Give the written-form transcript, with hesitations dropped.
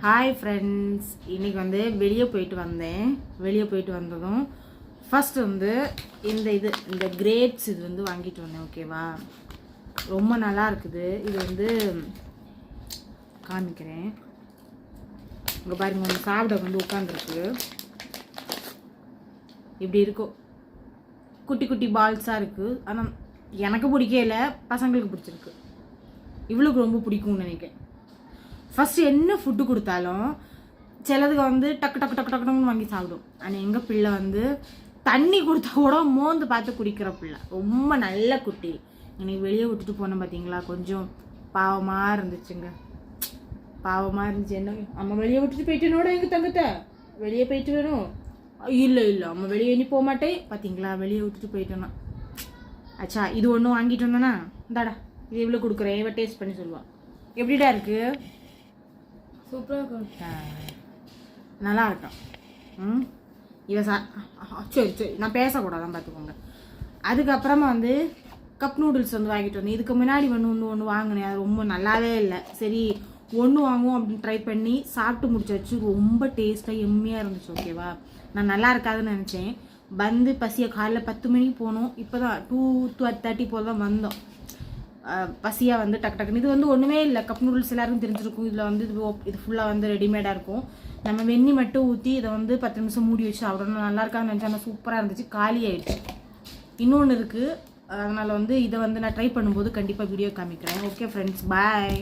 Hi friends, இன்றைக்கி வந்து வெளியே போயிட்டு வந்ததும் ஃபஸ்ட் வந்து இந்த கிரேப்ஸ் இது வந்து வாங்கிட்டு வந்தேன். ஓகேவா, ரொம்ப நல்லா இருக்குது. இது வந்து காமிக்கிறேன். இங்கே பாருங்க, ஒன்று சாப்பிட வந்து உட்காந்துருக்கு. இப்படி இருக்கும், குட்டி குட்டி பால்ஸாக இருக்குது. ஆனால் எனக்கு பிடிக்கல, பசங்களுக்கு பிடிச்சிருக்கு. இவளுக்கு ரொம்ப பிடிக்கும்னு நினைக்கிறேன். ஃபஸ்ட்டு என்ன ஃபுட்டு கொடுத்தாலும் சிலதுக்கு வந்து டக்கு டக்கு டக்கு டக்குன்னு வாங்கி சாப்பிடும். ஆனால் எங்கள் பிள்ளை வந்து தண்ணி கொடுத்தா கூட மோந்து பார்த்து குடிக்கிற பிள்ளை. ரொம்ப நல்ல குட்டி. எனக்கு வெளியே விட்டுட்டு போனேன் பார்த்தீங்களா, கொஞ்சம் பாவமாக இருந்துச்சுங்க. பாவமாக இருந்துச்சு. என்ன அம்மா வெளியே விட்டுட்டு போயிட்டேனோட எங்கள் தங்கத்தை வெளியே போயிட்டு வரும். இல்லை அம்மா வெளியே இனி போக மாட்டேன். பார்த்தீங்களா, வெளியே விட்டுட்டு போயிட்டேன்னா. அச்சா, இது ஒன்றும் வாங்கிட்டு வந்தோன்னா இந்தாடா, இது எவ்வளோ கொடுக்குறேன், இவ டேஸ்ட் பண்ணி சொல்லுவாள். எப்படிடா இருக்குது? சூப்பராக இருக்கும், நல்லா இருக்கும். சரி நான் பேசக்கூடாதான் பார்த்துக்கோங்க. அதுக்கப்புறமா வந்து கப் நூடுல்ஸ் வந்து வாங்கிட்டு வந்தேன். இதுக்கு முன்னாடி ஒன்று வாங்கினேன், அது ரொம்ப நல்லாவே இல்லை. சரி ஒன்று வாங்குவோம் அப்படின்னு ட்ரை பண்ணி சாப்பிட்டு முடிச்சாச்சு. ரொம்ப டேஸ்ட்டாக எம்மியாக இருந்துச்சு. ஓகேவா, நான் நல்லா இருக்காதுன்னு நினச்சேன். வந்து பசியை காலைல 10 மணிக்கு போனோம். இப்போ தான் 2:30 போல் தான் வந்தோம். பசியாக வந்து டக்கு டக்குன்னு. இது வந்து ஒன்றுமே இல்லை, கப் நூடுல்ஸ் எல்லாருக்கும் தெரிஞ்சிருக்கும். இதில் வந்து இது ஃபுல்லாக வந்து ரெடிமேடாக இருக்கும். நம்ம வெந்நி மட்டும் ஊற்றி இதை வந்து 10 நிமிஷம் மூடி வச்சு சாப்பிடணும். நல்லா இருக்கான்னு நினச்சா, ஆனால் சூப்பராக இருந்துச்சு. காலி ஆகிடுச்சு. இன்னொன்று இருக்குது, அதனால் வந்து இதை வந்து நான் ட்ரை பண்ணும்போது கண்டிப்பாக வீடியோ காமிக்கிறேன். ஓகே ஃப்ரெண்ட்ஸ், பாய்.